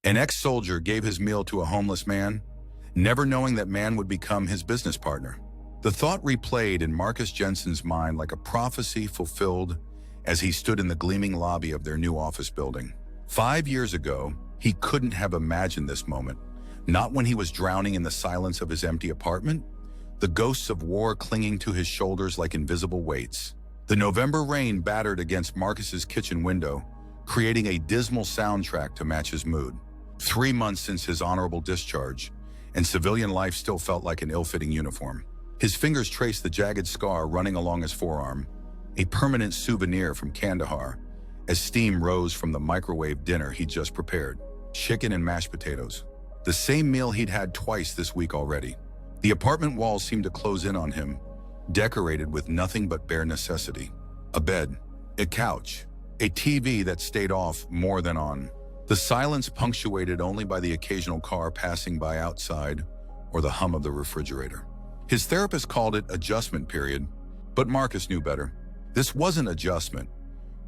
An ex-soldier gave his meal to a homeless man, never knowing that man would become his business partner. The thought replayed in Marcus Jensen's mind like a prophecy fulfilled as he stood in the gleaming lobby of their new office building. 5 years ago, he couldn't have imagined this moment, not when he was drowning in the silence of his empty apartment, the ghosts of war clinging to his shoulders like invisible weights. The November rain battered against Marcus's kitchen window, creating a dismal soundtrack to match his mood. 3 months since his honorable discharge, and civilian life still felt like an ill-fitting uniform. His fingers traced the jagged scar running along his forearm, a permanent souvenir from Kandahar, as steam rose from the microwave dinner he'd just prepared. Chicken and mashed potatoes. The same meal he'd had twice this week already. The apartment walls seemed to close in on him, decorated with nothing but bare necessity. A bed, a couch, a TV that stayed off more than on. The silence punctuated only by the occasional car passing by outside or the hum of the refrigerator. His therapist called it adjustment period, but Marcus knew better. This wasn't adjustment.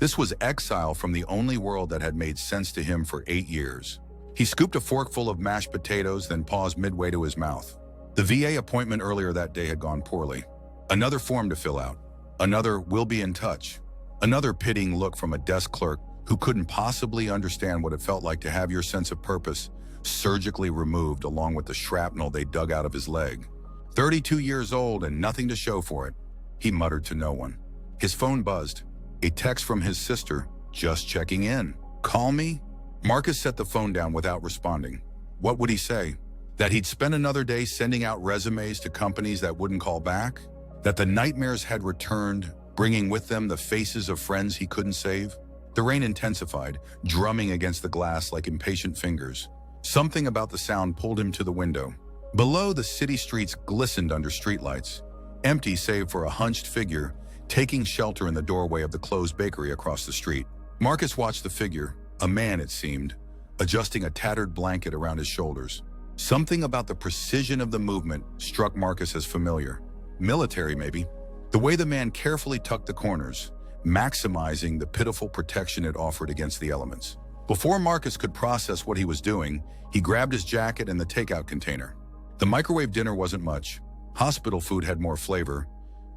This was exile from the only world that had made sense to him for 8 years. He scooped a forkful of mashed potatoes, then paused midway to his mouth. The VA appointment earlier that day had gone poorly. Another form to fill out. Another "we'll be in touch." Another pitying look from a desk clerk who couldn't possibly understand what it felt like to have your sense of purpose surgically removed along with the shrapnel they dug out of his leg. 32 years old and nothing to show for it, he muttered to no one. His phone buzzed. A text from his sister, just checking in. "Call me?" Marcus set the phone down without responding. What would he say? That he'd spent another day sending out resumes to companies that wouldn't call back? That the nightmares had returned, bringing with them the faces of friends he couldn't save? The rain intensified, drumming against the glass like impatient fingers. Something about the sound pulled him to the window. Below, the city streets glistened under streetlights, empty save for a hunched figure taking shelter in the doorway of the closed bakery across the street. Marcus watched the figure, a man it seemed, adjusting a tattered blanket around his shoulders. Something about the precision of the movement struck Marcus as familiar. Military, maybe. The way the man carefully tucked the corners, maximizing the pitiful protection it offered against the elements. Before Marcus could process what he was doing, he grabbed his jacket and the takeout container. The microwave dinner wasn't much. Hospital food had more flavor,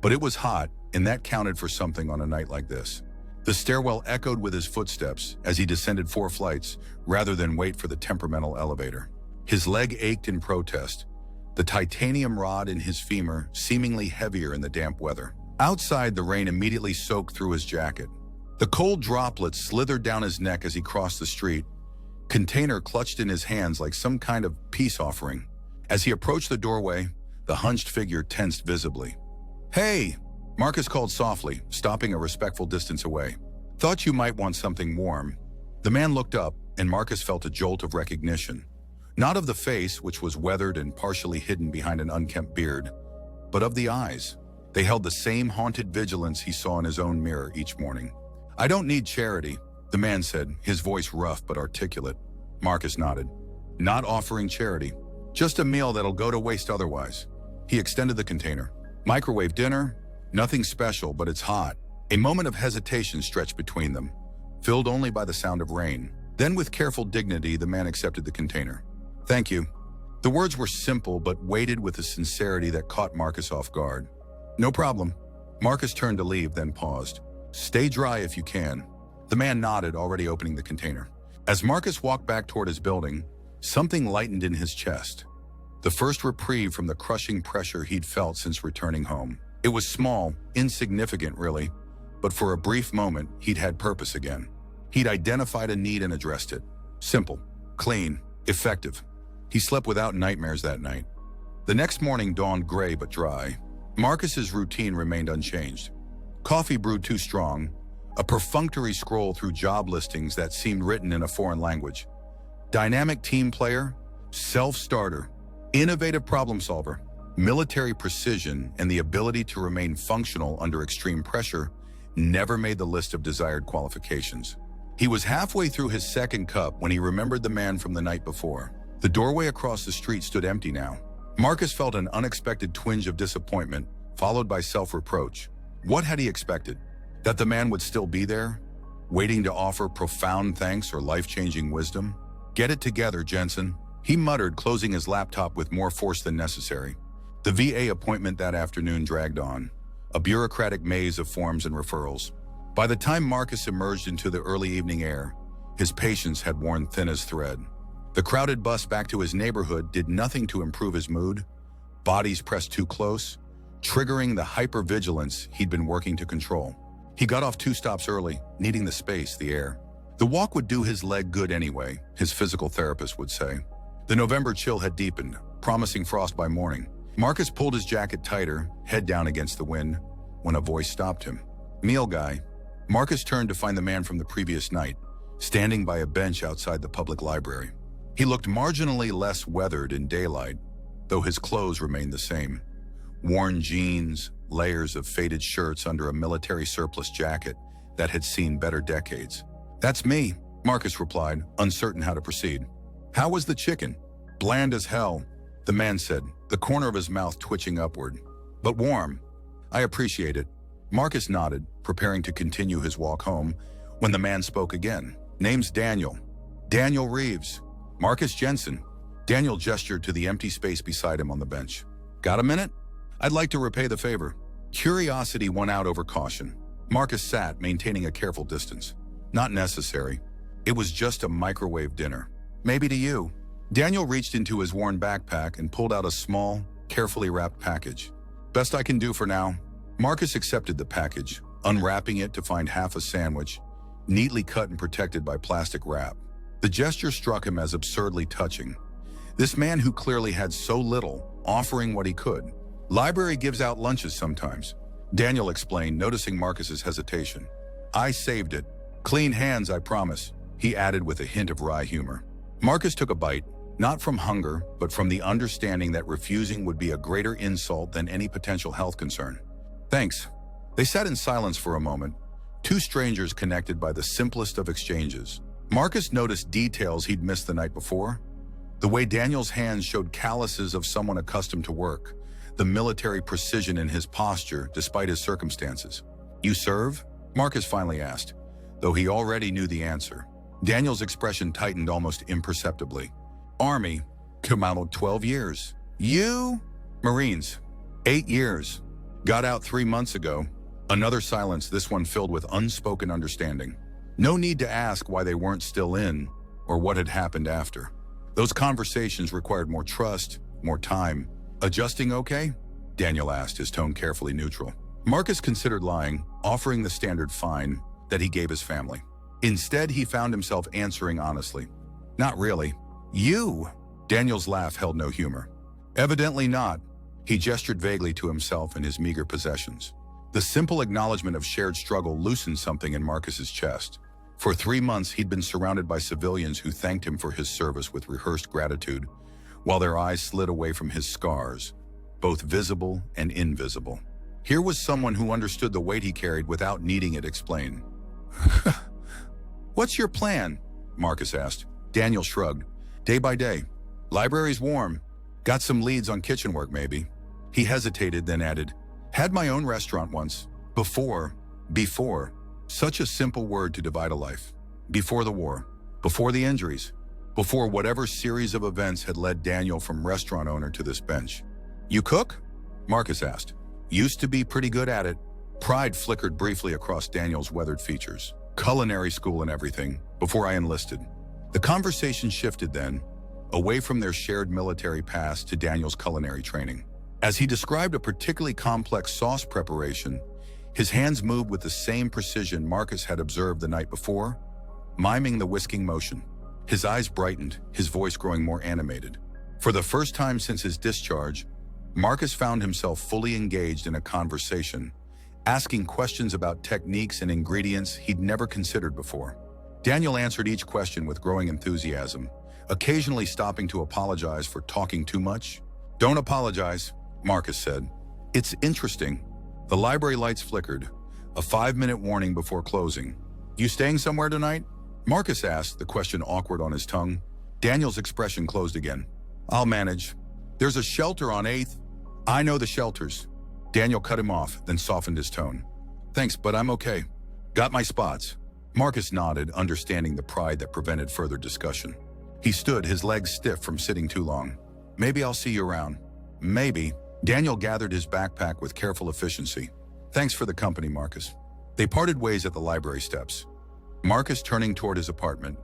but it was hot, and that counted for something on a night like this. The stairwell echoed with his footsteps as he descended 4 flights rather than wait for the temperamental elevator. His leg ached in protest, the titanium rod in his femur seemingly heavier in the damp weather. Outside, the rain immediately soaked through his jacket. The cold droplets slithered down his neck as he crossed the street, container clutched in his hands like some kind of peace offering. As he approached the doorway, the hunched figure tensed visibly. "Hey!" Marcus called softly, stopping a respectful distance away. "Thought you might want something warm." The man looked up, and Marcus felt a jolt of recognition. Not of the face, which was weathered and partially hidden behind an unkempt beard, but of the eyes. They held the same haunted vigilance he saw in his own mirror each morning. "I don't need charity," the man said, his voice rough but articulate. Marcus nodded. "Not offering charity. Just a meal that'll go to waste otherwise." He extended the container. "Microwave dinner? Nothing special, but it's hot." A moment of hesitation stretched between them, filled only by the sound of rain. Then with careful dignity, the man accepted the container. "Thank you." The words were simple, but weighted with a sincerity that caught Marcus off guard. "No problem." Marcus turned to leave, then paused. "Stay dry if you can." The man nodded, already opening the container. As Marcus walked back toward his building, something lightened in his chest. The first reprieve from the crushing pressure he'd felt since returning home. It was small, insignificant really, but for a brief moment, he'd had purpose again. He'd identified a need and addressed it. Simple, clean, effective. He slept without nightmares that night. The next morning dawned gray but dry. Marcus's routine remained unchanged. Coffee brewed too strong, a perfunctory scroll through job listings that seemed written in a foreign language. Dynamic team player, self-starter, innovative problem solver, military precision, and the ability to remain functional under extreme pressure never made the list of desired qualifications. He was halfway through his second cup when he remembered the man from the night before. The doorway across the street stood empty now. Marcus felt an unexpected twinge of disappointment, followed by self-reproach. What had he expected? That the man would still be there, waiting to offer profound thanks or life-changing wisdom? "Get it together, Jensen," he muttered, closing his laptop with more force than necessary. The VA appointment that afternoon dragged on, a bureaucratic maze of forms and referrals. By the time Marcus emerged into the early evening air, his patience had worn thin as thread. The crowded bus back to his neighborhood did nothing to improve his mood. Bodies pressed too close, triggering the hypervigilance he'd been working to control. He got off 2 stops early, needing the space, the air. The walk would do his leg good anyway, his physical therapist would say. The November chill had deepened, promising frost by morning. Marcus pulled his jacket tighter, head down against the wind, when a voice stopped him. "Meal guy." Marcus turned to find the man from the previous night, standing by a bench outside the public library. He looked marginally less weathered in daylight, though his clothes remained the same. Worn jeans, layers of faded shirts under a military surplus jacket that had seen better decades. "That's me," Marcus replied, uncertain how to proceed. "How was the chicken?" "Bland as hell," the man said, the corner of his mouth twitching upward. "But warm." "I appreciate it." Marcus nodded, preparing to continue his walk home, when the man spoke again. "Name's Daniel." "Daniel Reeves." "Marcus Jensen." Daniel gestured to the empty space beside him on the bench. "Got a minute? I'd like to repay the favor." Curiosity won out over caution. Marcus sat, maintaining a careful distance. "Not necessary. It was just a microwave dinner. Maybe to you." Daniel reached into his worn backpack and pulled out a small, carefully wrapped package. "Best I can do for now." Marcus accepted the package, unwrapping it to find half a sandwich, neatly cut and protected by plastic wrap. The gesture struck him as absurdly touching. This man who clearly had so little, offering what he could. "Library gives out lunches sometimes," Daniel explained, noticing Marcus's hesitation. "I saved it. Clean hands, I promise," he added with a hint of wry humor. Marcus took a bite, not from hunger, but from the understanding that refusing would be a greater insult than any potential health concern. "Thanks." They sat in silence for a moment, 2 strangers connected by the simplest of exchanges. Marcus noticed details he'd missed the night before. The way Daniel's hands showed calluses of someone accustomed to work, the military precision in his posture despite his circumstances. "You serve?" Marcus finally asked, though he already knew the answer. Daniel's expression tightened almost imperceptibly. "Army, come out 12 years. You?" "Marines, 8 years. Got out 3 months ago." Another silence, this one filled with unspoken understanding. No need to ask why they weren't still in, or what had happened after. Those conversations required more trust, more time. "Adjusting okay?" Daniel asked, his tone carefully neutral. Marcus considered lying, offering the standard fine that he gave his family. Instead, he found himself answering honestly. "Not really." "You?" Daniel's laugh held no humor. "Evidently not." He gestured vaguely to himself and his meager possessions. The simple acknowledgement of shared struggle loosened something in Marcus's chest. For 3 months, he'd been surrounded by civilians who thanked him for his service with rehearsed gratitude, while their eyes slid away from his scars, both visible and invisible. Here was someone who understood the weight he carried without needing it explained. "What's your plan?" Marcus asked. Daniel shrugged. "Day by day. Library's warm. Got some leads on kitchen work, maybe." He hesitated, then added, "Had my own restaurant once. Before. Such a simple word to divide a life. Before the war. Before the injuries. Before whatever series of events had led Daniel from restaurant owner to this bench. "You cook?" Marcus asked. "Used to be pretty good at it." Pride flickered briefly across Daniel's weathered features. "Culinary school and everything, before I enlisted." The conversation shifted then, away from their shared military past to Daniel's culinary training. As he described a particularly complex sauce preparation, his hands moved with the same precision Marcus had observed the night before, miming the whisking motion. His eyes brightened, his voice growing more animated. For the first time since his discharge, Marcus found himself fully engaged in a conversation, asking questions about techniques and ingredients he'd never considered before. Daniel answered each question with growing enthusiasm, occasionally stopping to apologize for talking too much. "Don't apologize," Marcus said. "It's interesting." The library lights flickered, a 5-minute warning before closing. "You staying somewhere tonight?" Marcus asked, the question awkward on his tongue. Daniel's expression closed again. "I'll manage. There's a shelter on 8th. "I know the shelters." Daniel cut him off, then softened his tone. "Thanks, but I'm okay. Got my spots." Marcus nodded, understanding the pride that prevented further discussion. He stood, his legs stiff from sitting too long. Maybe I'll see you around. Maybe. Daniel gathered his backpack with careful efficiency. Thanks for the company, Marcus. They parted ways at the library steps. Marcus turning toward his apartment,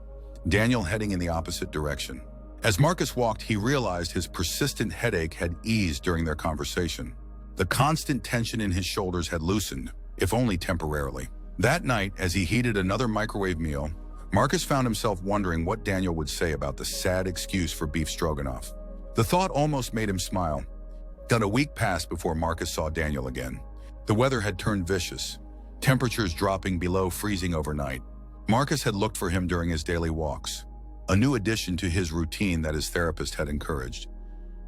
Daniel heading in the opposite direction. As Marcus walked, he realized his persistent headache had eased during their conversation. The constant tension in his shoulders had loosened, if only temporarily. That night, as he heated another microwave meal, Marcus found himself wondering what Daniel would say about the sad excuse for beef stroganoff. The thought almost made him smile. Not a week passed before Marcus saw Daniel again. The weather had turned vicious, temperatures dropping below freezing overnight. Marcus had looked for him during his daily walks, a new addition to his routine that his therapist had encouraged,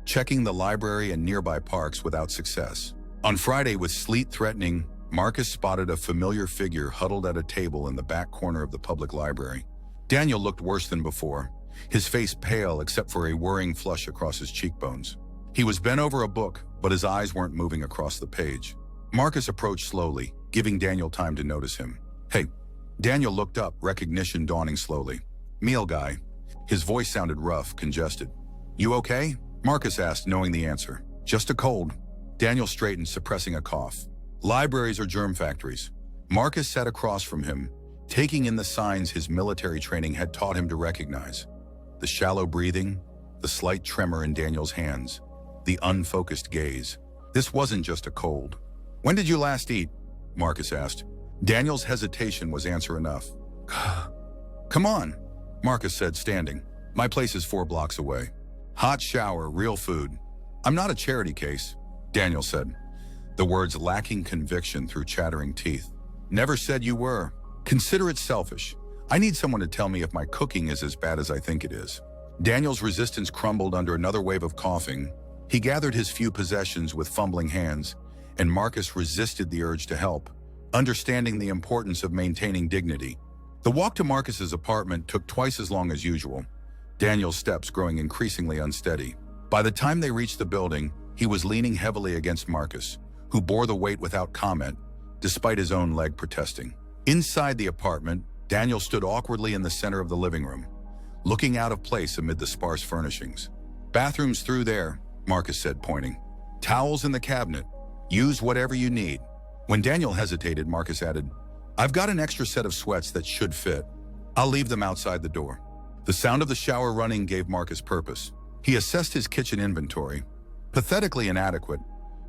checking the library and nearby parks without success. On Friday, with sleet threatening, Marcus spotted a familiar figure huddled at a table in the back corner of the public library. Daniel looked worse than before, his face pale except for a worrying flush across his cheekbones. He was bent over a book, but his eyes weren't moving across the page. Marcus approached slowly, giving Daniel time to notice him. Hey. Daniel looked up, recognition dawning slowly. Meal guy. His voice sounded rough, congested. You okay? Marcus asked, knowing the answer. Just a cold. Daniel straightened, suppressing a cough. Libraries are germ factories. Marcus sat across from him, taking in the signs his military training had taught him to recognize. The shallow breathing, the slight tremor in Daniel's hands, the unfocused gaze. This wasn't just a cold. When did you last eat? Marcus asked. Daniel's hesitation was answer enough. Come on, Marcus said, standing. My place is 4 blocks away. Hot shower, real food. I'm not a charity case, Daniel said, the words lacking conviction through chattering teeth. Never said you were. Consider it selfish. I need someone to tell me if my cooking is as bad as I think it is. Daniel's resistance crumbled under another wave of coughing. He gathered his few possessions with fumbling hands, and Marcus resisted the urge to help, understanding the importance of maintaining dignity. The walk to Marcus's apartment took twice as long as usual, Daniel's steps growing increasingly unsteady. By the time they reached the building, he was leaning heavily against Marcus, who bore the weight without comment, despite his own leg protesting. Inside the apartment, Daniel stood awkwardly in the center of the living room, looking out of place amid the sparse furnishings. Bathrooms through there, Marcus said, pointing. Towels in the cabinet. Use whatever you need. When Daniel hesitated, Marcus added, I've got an extra set of sweats that should fit. I'll leave them outside the door. The sound of the shower running gave Marcus purpose. He assessed his kitchen inventory. Pathetically inadequate,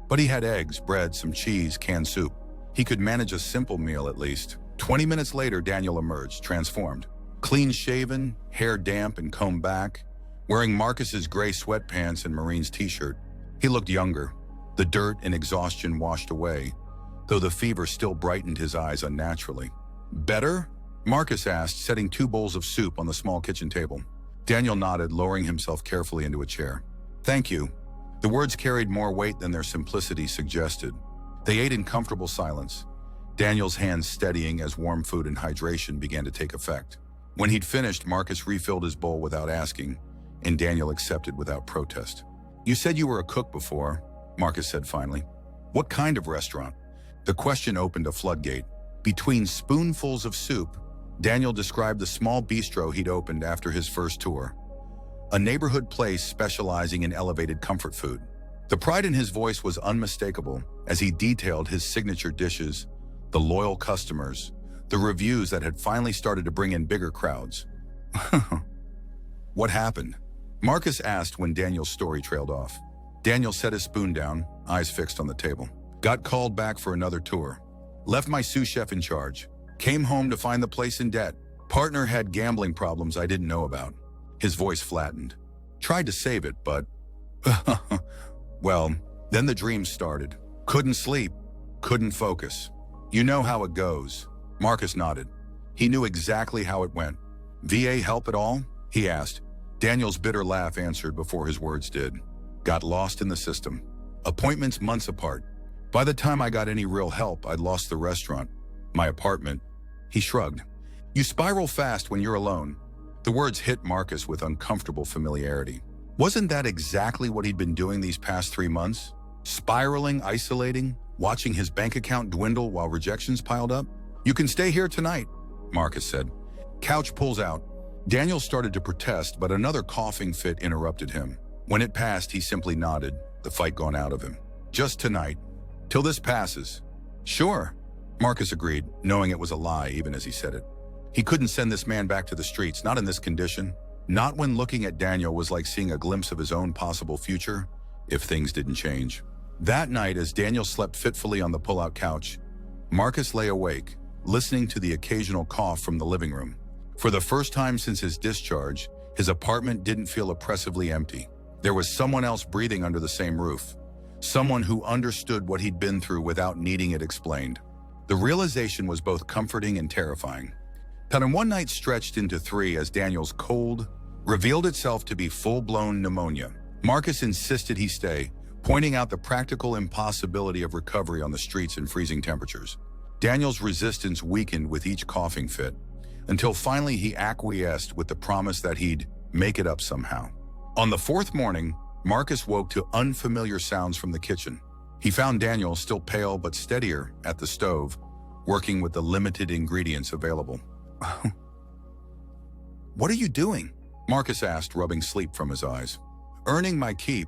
but he had eggs, bread, some cheese, canned soup. He could manage a simple meal at least. 20 minutes later, Daniel emerged, transformed. Clean-shaven, hair damp and combed back, wearing Marcus's gray sweatpants and Marine's t-shirt. He looked younger, the dirt and exhaustion washed away, though the fever still brightened his eyes unnaturally. Better? Marcus asked, setting 2 bowls of soup on the small kitchen table. Daniel nodded, lowering himself carefully into a chair. Thank you. The words carried more weight than their simplicity suggested. They ate in comfortable silence, Daniel's hands steadying as warm food and hydration began to take effect. When he'd finished, Marcus refilled his bowl without asking, and Daniel accepted without protest. You said you were a cook before, Marcus said finally. What kind of restaurant? The question opened a floodgate. Between spoonfuls of soup, Daniel described the small bistro he'd opened after his first tour, a neighborhood place specializing in elevated comfort food. The pride in his voice was unmistakable as he detailed his signature dishes, the loyal customers, the reviews that had finally started to bring in bigger crowds. What happened? Marcus asked when Daniel's story trailed off. Daniel set his spoon down, eyes fixed on the table. Got called back for another tour. Left my sous chef in charge. Came home to find the place in debt. Partner had gambling problems I didn't know about. His voice flattened. Tried to save it, but... Well, then the dreams started. Couldn't sleep. Couldn't focus. You know how it goes. Marcus nodded. He knew exactly how it went. VA help at all? He asked. Daniel's bitter laugh answered before his words did. Got lost in the system. Appointments months apart. By the time I got any real help, I'd lost the restaurant, my apartment. He shrugged. You spiral fast when you're alone. The words hit Marcus with uncomfortable familiarity. Wasn't that exactly what he'd been doing these past 3 months? Spiraling, isolating, watching his bank account dwindle while rejections piled up? You can stay here tonight, Marcus said. Couch pulls out. Daniel started to protest, but another coughing fit interrupted him. When it passed, he simply nodded, the fight gone out of him. Just tonight. Till this passes. Sure, Marcus agreed, knowing it was a lie even as he said it. He couldn't send this man back to the streets, not in this condition. Not when looking at Daniel was like seeing a glimpse of his own possible future, if things didn't change. That night, as Daniel slept fitfully on the pull-out couch, Marcus lay awake, listening to the occasional cough from the living room. For the first time since his discharge, his apartment didn't feel oppressively empty. There was someone else breathing under the same roof. Someone who understood what he'd been through without needing it explained. The realization was both comforting and terrifying. That in one night stretched into 3 as Daniel's cold revealed itself to be full-blown pneumonia. Marcus insisted he stay, pointing out the practical impossibility of recovery on the streets in freezing temperatures. Daniel's resistance weakened with each coughing fit, until finally he acquiesced with the promise that he'd make it up somehow. On the 4th morning, Marcus woke to unfamiliar sounds from the kitchen. He found Daniel, still pale but steadier, at the stove, working with the limited ingredients available. "What are you doing?" Marcus asked, rubbing sleep from his eyes. "Earning my keep,"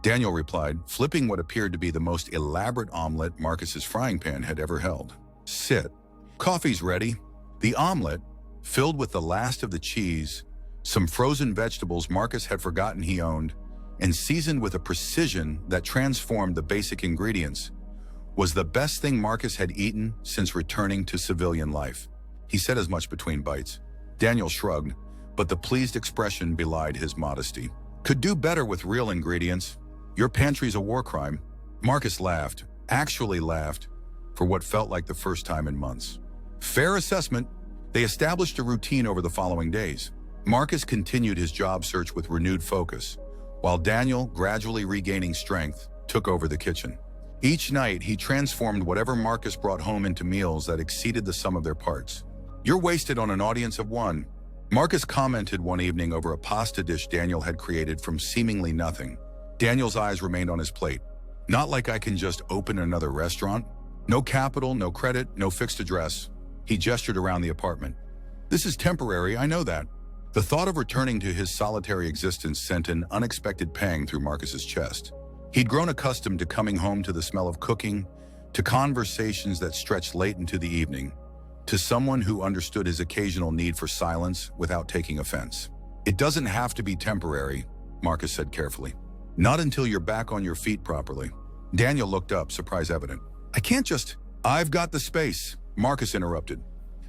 Daniel replied, flipping what appeared to be the most elaborate omelet Marcus's frying pan had ever held. "Sit. Coffee's ready." The omelet, filled with the last of the cheese, some frozen vegetables Marcus had forgotten he owned, and seasoned with a precision that transformed the basic ingredients, was the best thing Marcus had eaten since returning to civilian life. He said as much between bites. Daniel shrugged, but the pleased expression belied his modesty. "Could do better with real ingredients. Your pantry's a war crime." Marcus laughed, actually laughed, for what felt like the first time in months. Fair assessment. They established a routine over the following days. Marcus continued his job search with renewed focus, while Daniel, gradually regaining strength, took over the kitchen. Each night, he transformed whatever Marcus brought home into meals that exceeded the sum of their parts. "You're wasted on an audience of one," Marcus commented one evening over a pasta dish Daniel had created from seemingly nothing. Daniel's eyes remained on his plate. "Not like I can just open another restaurant. No capital, no credit, no fixed address." He gestured around the apartment. "This is temporary, I know that." The thought of returning to his solitary existence sent an unexpected pang through Marcus's chest. He'd grown accustomed to coming home to the smell of cooking, to conversations that stretched late into the evening, to someone who understood his occasional need for silence without taking offense. "It doesn't have to be temporary," Marcus said carefully. "Not until you're back on your feet properly." Daniel looked up, surprise evident. "I can't just—" "I've got the space," Marcus interrupted.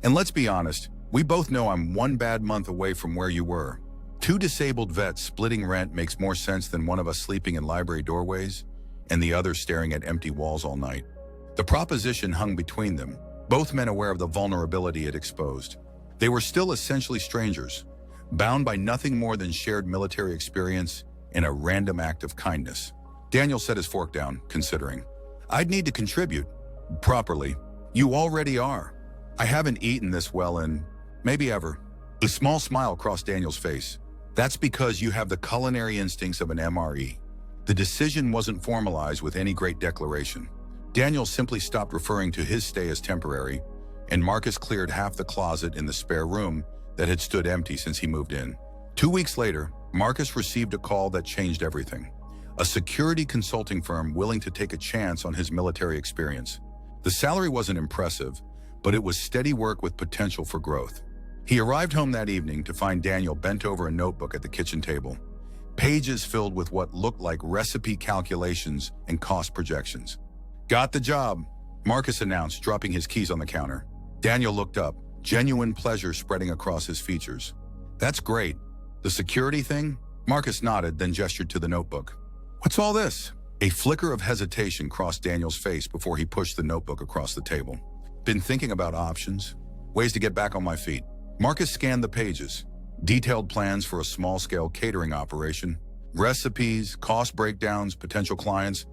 "And let's be honest, we both know I'm one bad month away from where you were. 2 disabled vets splitting rent makes more sense than one of us sleeping in library doorways and the other staring at empty walls all night." The proposition hung between them, both men aware of the vulnerability it exposed. They were still essentially strangers, bound by nothing more than shared military experience and a random act of kindness. Daniel set his fork down, considering. "I'd need to contribute. Properly. You already are. I haven't eaten this well in, maybe ever." A small smile crossed Daniel's face. "That's because you have the culinary instincts of an MRE." The decision wasn't formalized with any great declaration. Daniel simply stopped referring to his stay as temporary, and Marcus cleared half the closet in the spare room that had stood empty since he moved in. 2 weeks later, Marcus received a call that changed everything. A security consulting firm willing to take a chance on his military experience. The salary wasn't impressive, but it was steady work with potential for growth. He arrived home that evening to find Daniel bent over a notebook at the kitchen table, pages filled with what looked like recipe calculations and cost projections. "Got the job," Marcus announced, dropping his keys on the counter. Daniel looked up, genuine pleasure spreading across his features. "That's great. The security thing?" Marcus nodded, then gestured to the notebook. "What's all this?" A flicker of hesitation crossed Daniel's face before he pushed the notebook across the table. "Been thinking about options, ways to get back on my feet." Marcus scanned the pages. Detailed plans for a small-scale catering operation, recipes, cost breakdowns, potential clients,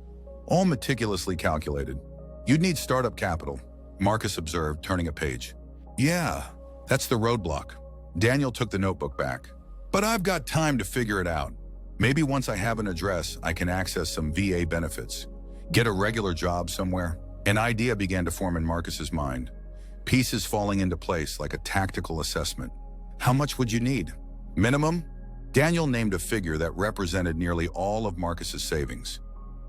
all meticulously calculated. "You'd need startup capital," Marcus observed, turning a page. "Yeah, that's the roadblock." Daniel took the notebook back. "But I've got time to figure it out. Maybe once I have an address, I can access some VA benefits, get a regular job somewhere." An idea began to form in Marcus's mind, pieces falling into place like a tactical assessment. How much would you need? Minimum? Daniel named a figure that represented nearly all of Marcus's savings.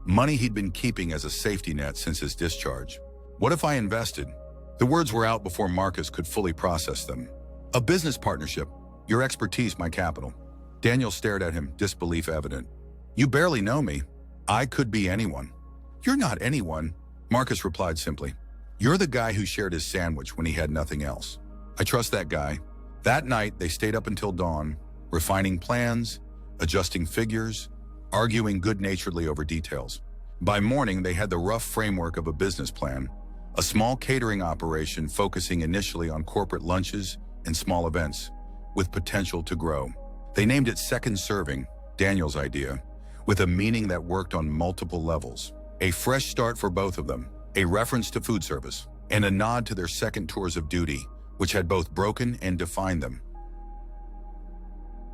Money he'd been keeping as a safety net since his discharge. What if I invested? The words were out before Marcus could fully process them. A business partnership. Your expertise, my capital. Daniel stared at him, disbelief evident. You barely know me. I could be anyone. You're not anyone, Marcus replied simply. You're the guy who shared his sandwich when he had nothing else. I trust that guy. That night, they stayed up until dawn, refining plans, adjusting figures, arguing good-naturedly over details. By morning, they had the rough framework of a business plan, a small catering operation focusing initially on corporate lunches and small events, with potential to grow. They named it Second Serving, Daniel's idea, with a meaning that worked on multiple levels. A fresh start for both of them, a reference to food service, and a nod to their second tours of duty, which had both broken and defined them.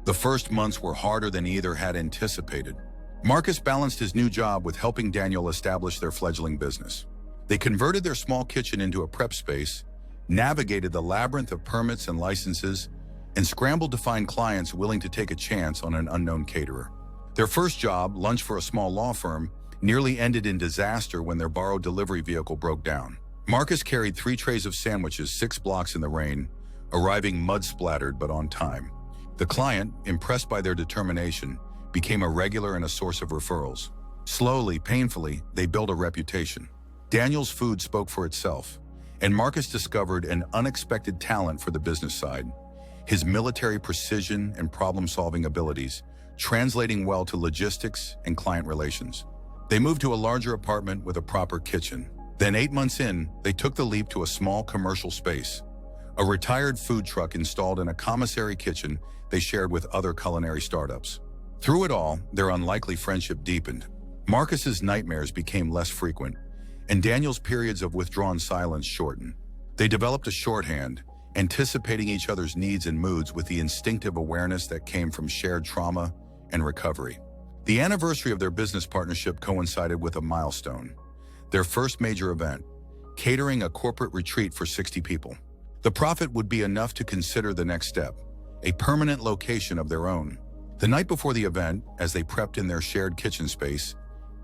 The first months were harder than either had anticipated. Marcus balanced his new job with helping Daniel establish their fledgling business. They converted their small kitchen into a prep space, navigated the labyrinth of permits and licenses, and scrambled to find clients willing to take a chance on an unknown caterer. Their first job, lunch for a small law firm, nearly ended in disaster when their borrowed delivery vehicle broke down. Marcus carried 3 trays of sandwiches 6 blocks in the rain, arriving mud-splattered but on time. The client, impressed by their determination, became a regular and a source of referrals. Slowly, painfully, they built a reputation. Daniel's food spoke for itself, and Marcus discovered an unexpected talent for the business side. His military precision and problem-solving abilities, translating well to logistics and client relations. They moved to a larger apartment with a proper kitchen. Then 8 months in, they took the leap to a small commercial space. A retired food truck installed in a commissary kitchen they shared with other culinary startups. Through it all, their unlikely friendship deepened. Marcus's nightmares became less frequent, and Daniel's periods of withdrawn silence shortened. They developed a shorthand, anticipating each other's needs and moods with the instinctive awareness that came from shared trauma and recovery. The anniversary of their business partnership coincided with a milestone. Their first major event, catering a corporate retreat for 60 people. The profit would be enough to consider the next step, a permanent location of their own. The night before the event, as they prepped in their shared kitchen space,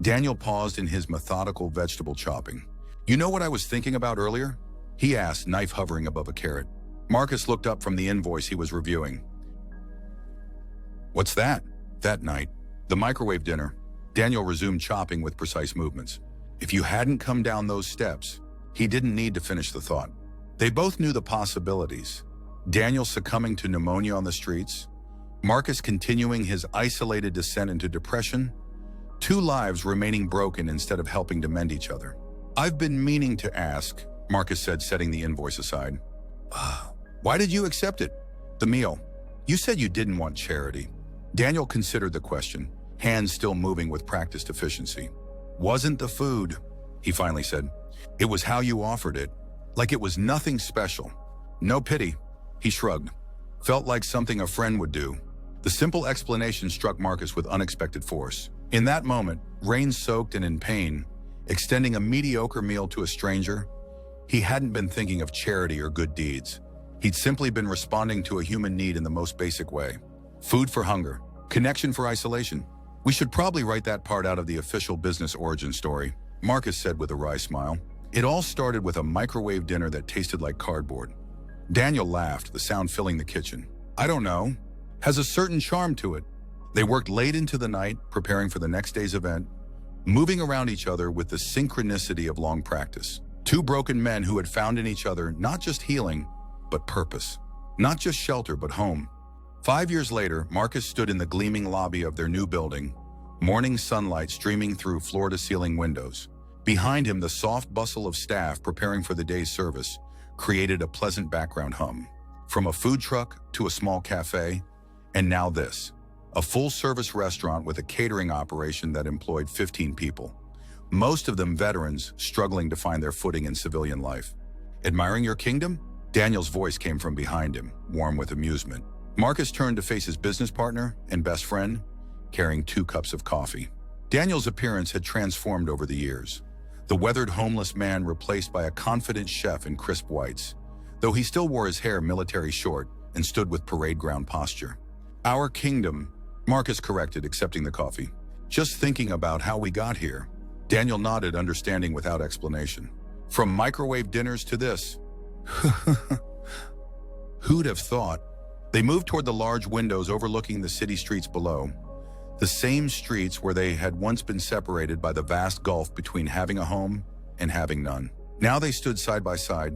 Daniel paused in his methodical vegetable chopping. You know what I was thinking about earlier? He asked, knife hovering above a carrot. Marcus looked up from the invoice he was reviewing. What's that? That night, the microwave dinner, Daniel resumed chopping with precise movements. If you hadn't come down those steps, he didn't need to finish the thought. They both knew the possibilities. Daniel succumbing to pneumonia on the streets, Marcus continuing his isolated descent into depression, 2 lives remaining broken instead of helping to mend each other. I've been meaning to ask, Marcus said, setting the invoice aside. Why did you accept it? The meal. You said you didn't want charity. Daniel considered the question, hands still moving with practiced efficiency. Wasn't the food, he finally said. It was how you offered it, like it was nothing special. No pity, he shrugged. Felt like something a friend would do. The simple explanation struck Marcus with unexpected force. In that moment, rain-soaked and in pain, extending a mediocre meal to a stranger, he hadn't been thinking of charity or good deeds. He'd simply been responding to a human need in the most basic way. Food for hunger, connection for isolation. We should probably write that part out of the official business origin story, Marcus said with a wry smile. It all started with a microwave dinner that tasted like cardboard. Daniel laughed, the sound filling the kitchen. I don't know. Has a certain charm to it. They worked late into the night, preparing for the next day's event, moving around each other with the synchronicity of long practice. 2 broken men who had found in each other not just healing, but purpose. Not just shelter, but home. 5 years later, Marcus stood in the gleaming lobby of their new building, morning sunlight streaming through floor-to-ceiling windows. Behind him, the soft bustle of staff preparing for the day's service created a pleasant background hum. From a food truck to a small cafe, and now this, a full-service restaurant with a catering operation that employed 15 people. Most of them veterans struggling to find their footing in civilian life. Admiring your kingdom? Daniel's voice came from behind him, warm with amusement. Marcus turned to face his business partner and best friend, carrying 2 cups of coffee. Daniel's appearance had transformed over the years. The weathered homeless man replaced by a confident chef in crisp whites, though he still wore his hair military short and stood with parade ground posture. Our kingdom, Marcus corrected, accepting the coffee. Just thinking about how we got here. Daniel nodded, understanding without explanation. From microwave dinners to this. Who'd have thought? They moved toward the large windows overlooking the city streets below. The same streets where they had once been separated by the vast gulf between having a home and having none. Now they stood side by side,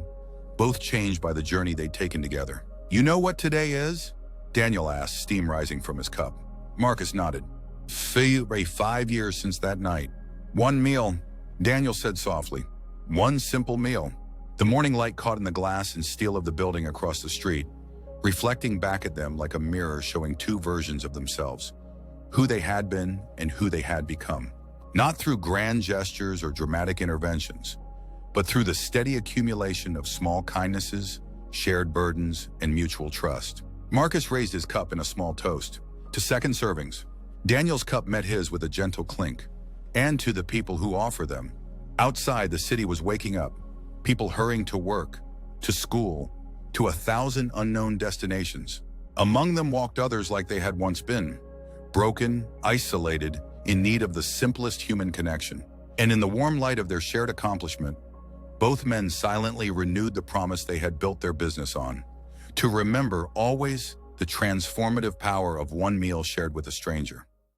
both changed by the journey they'd taken together. You know what today is? Daniel asked, steam rising from his cup. Marcus nodded. 5 years since that night. One meal, Daniel said softly. One simple meal. The morning light caught in the glass and steel of the building across the street, reflecting back at them like a mirror showing two versions of themselves, who they had been and who they had become. Not through grand gestures or dramatic interventions, but through the steady accumulation of small kindnesses, shared burdens, and mutual trust. Marcus raised his cup in a small toast. To second servings. Daniel's cup met his with a gentle clink. And to the people who offer them. Outside, the city was waking up. People hurrying to work, to school, to 1,000 unknown destinations. Among them walked others like they had once been. Broken, isolated, in need of the simplest human connection. And in the warm light of their shared accomplishment, both men silently renewed the promise they had built their business on. To remember always the transformative power of one meal shared with a stranger.